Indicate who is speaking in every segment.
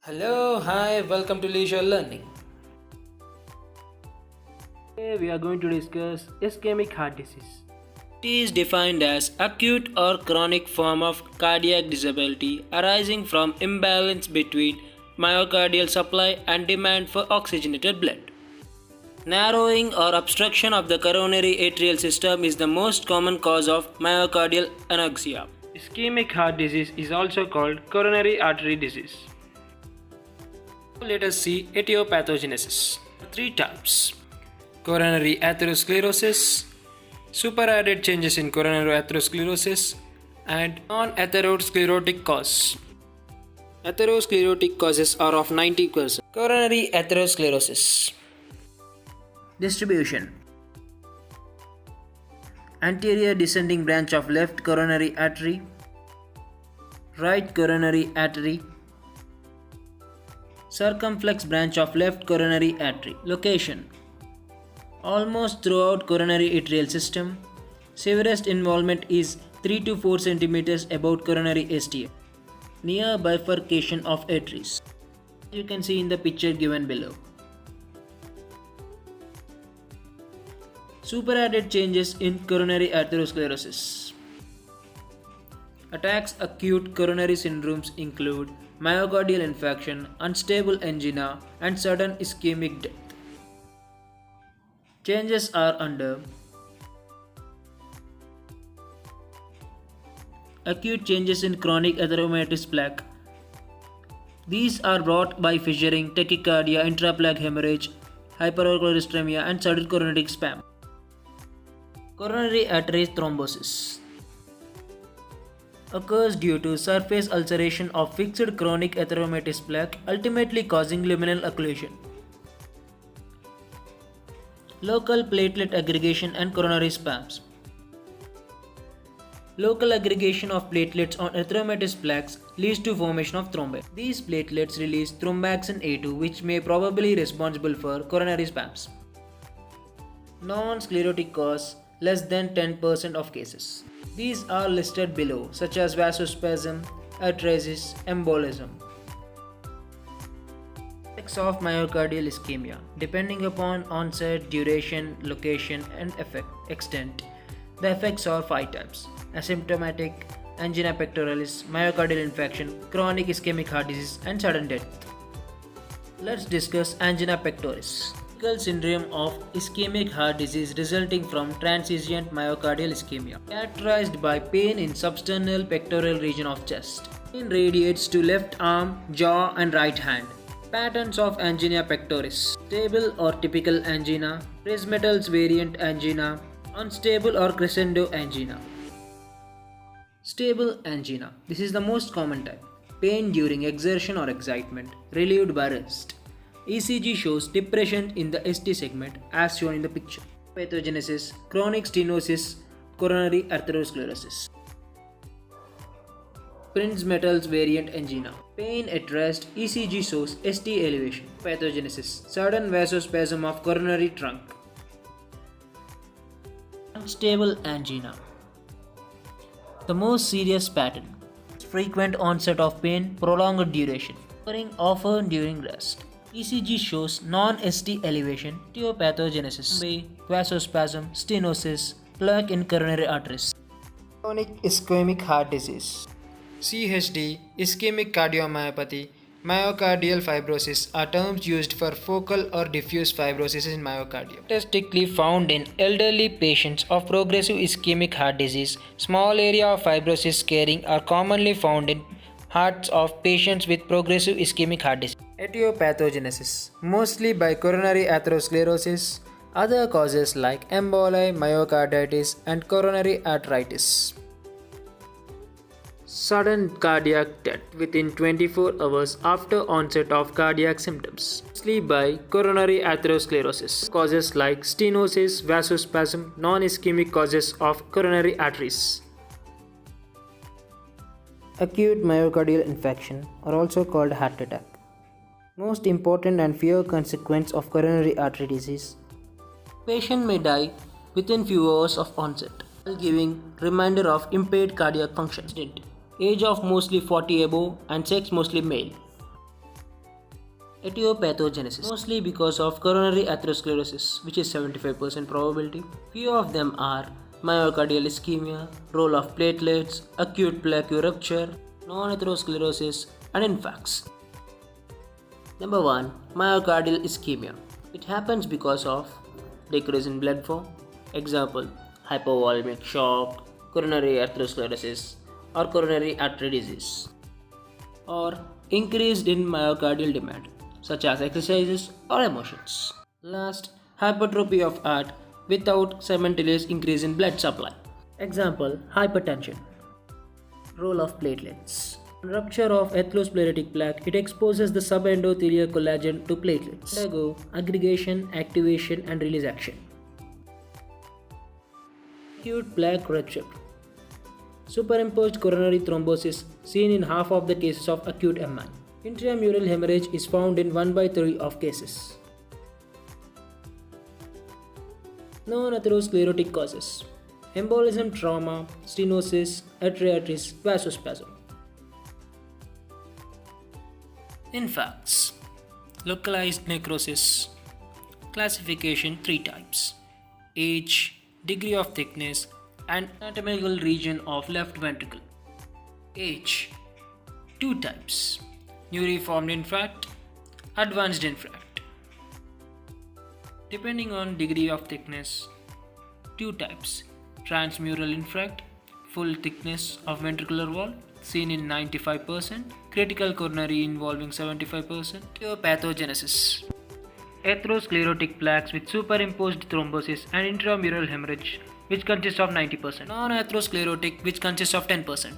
Speaker 1: Hello, hi, welcome to Leisure Learning.
Speaker 2: Today we are going to discuss ischemic heart disease.
Speaker 1: It is defined as acute or chronic form of cardiac disability arising from imbalance between myocardial supply and demand for oxygenated blood. Narrowing or obstruction of the coronary arterial system is the most common cause of myocardial anoxia.
Speaker 2: Ischemic heart disease is also called coronary artery disease.
Speaker 1: Let us see etiopathogenesis. Three types: coronary atherosclerosis, superadded changes in coronary atherosclerosis, and non-atherosclerotic cause. Atherosclerotic causes are of 90%. Coronary atherosclerosis. Distribution: anterior descending branch of left coronary artery, right coronary artery, circumflex branch of left coronary artery. Location: almost throughout coronary arterial system. Severest involvement is 3 to 4 centimeters above coronary STA, near bifurcation of arteries. You can see in the picture given below. Superadded changes in coronary atherosclerosis. Attacks acute coronary syndromes include myocardial infarction, unstable angina, and sudden ischemic death. Changes are under acute changes in chronic atheromatous plaque. These are brought by fissuring, tachycardia, intraplaque hemorrhage, hypercholesterolemia, and sudden coronary spasm. Coronary artery thrombosis occurs due to surface ulceration of fixed chronic atheromatous plaque, ultimately causing luminal occlusion. Local platelet aggregation and coronary spasms. Local aggregation of platelets on atheromatous plaques leads to formation of thrombi. These platelets release thromboxane A2, which may probably be responsible for coronary spasms. Non-sclerotic cause less than 10% of cases. These are listed below, such as vasospasm, arthritis, embolism. Effects of myocardial ischemia. Depending upon onset, duration, location, and extent, the effects are 5 types: asymptomatic, angina pectoralis, myocardial infarction, chronic ischemic heart disease, and sudden death. Let's discuss angina pectoris. Typical syndrome of ischemic heart disease resulting from transient myocardial ischemia, characterized by pain in substernal pectoral region of chest. Pain radiates to left arm, jaw, and right hand. Patterns of angina pectoris: stable or typical angina, Prismetal's variant angina, unstable or crescendo angina. Stable angina. This is the most common type. Pain during exertion or excitement, relieved by rest. ECG shows depression in the ST segment as shown in the picture. Pathogenesis: chronic stenosis, coronary atherosclerosis. Prinzmetal's variant angina. Pain at rest, ECG shows ST elevation. Pathogenesis: sudden vasospasm of coronary trunk. Unstable angina. The most serious pattern. Frequent onset of pain, prolonged duration, occurring often during rest. ECG shows non-ST elevation, etiopathogenesis, vasospasm, stenosis, plaque in coronary arteries. Chronic ischemic heart disease. CHD, ischemic cardiomyopathy, myocardial fibrosis are terms used for focal or diffuse fibrosis in myocardium. Statistically found in elderly patients of progressive ischemic heart disease, small area of fibrosis scarring are commonly found in hearts of patients with progressive ischemic heart disease. Etiopathogenesis, mostly by coronary atherosclerosis, other causes like emboli, myocarditis, and coronary arteritis. Sudden cardiac death within 24 hours after onset of cardiac symptoms, mostly by coronary atherosclerosis. Causes like stenosis, vasospasm, non-ischemic causes of coronary arteries. Acute myocardial infarction are also called heart attack. Most important and fear consequence of coronary artery disease. Patient may die within few hours of onset, while giving reminder of impaired cardiac function. Age of mostly 40 above and sex mostly male. Etiopathogenesis, mostly because of coronary atherosclerosis, which is 75% probability. Few of them are myocardial ischemia, role of platelets, acute plaque rupture, non-atherosclerosis, and infarcts. Number 1. Myocardial ischemia. It happens because of decrease in blood flow, example hypovolemic shock, coronary atherosclerosis, or coronary artery disease, or increased in myocardial demand, such as exercises or emotions. Last, hypertrophy of heart without simultaneous increase in blood supply. Example, hypertension. Role of platelets. Rupture of atherosclerotic plaque, it exposes the subendothelial collagen to platelets. Undergo aggregation, activation, and release action. Acute plaque rupture. Superimposed coronary thrombosis seen in half of the cases of acute MI. Intramural hemorrhage is found in 1/3 of cases. Non-atherosclerotic causes: embolism, trauma, stenosis, arteritis, vasospasm. Infarcts. Localized necrosis. Classification 3 types: age, degree of thickness, and anatomical region of left ventricle. Age. 2 types: neuriform infarct, advanced infarct. Depending on degree of thickness, 2 types: transmural infarct, full thickness of ventricular wall, seen in 95%, critical coronary involving 75%. Etiopathogenesis. Atherosclerotic plaques with superimposed thrombosis and intramural hemorrhage, which consists of 90%. Non-atherosclerotic, which consists of 10%.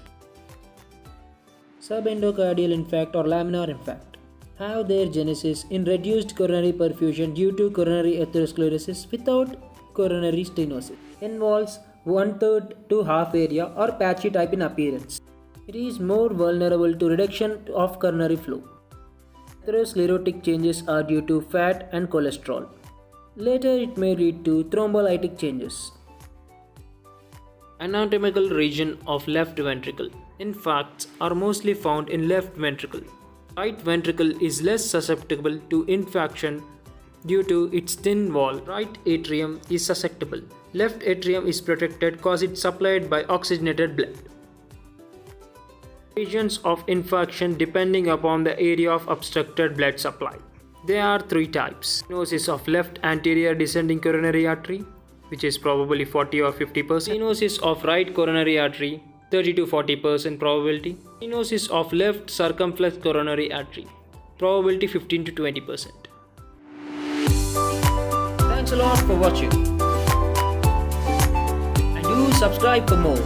Speaker 1: Subendocardial infarct or laminar infarct have their genesis in reduced coronary perfusion due to coronary atherosclerosis without coronary stenosis. Involves 1/3 to half area or patchy type in appearance. It is more vulnerable to reduction of coronary flow. Atherosclerotic changes are due to fat and cholesterol. Later it may lead to thrombolytic changes. Anatomical region of left ventricle. Infarcts are mostly found in left ventricle. Right ventricle is less susceptible to infarction due to its thin wall. Right atrium is susceptible. Left atrium is protected cause it's supplied by oxygenated blood. Regions of infarction depending upon the area of obstructed blood supply. There are 3 types: stenosis of left anterior descending coronary artery, which is probably 40 or 50%. Stenosis of right coronary artery, 30 to 40% probability. Stenosis of left circumflex coronary artery, probability 15 to 20%. Thanks a lot for watching. And do subscribe for more.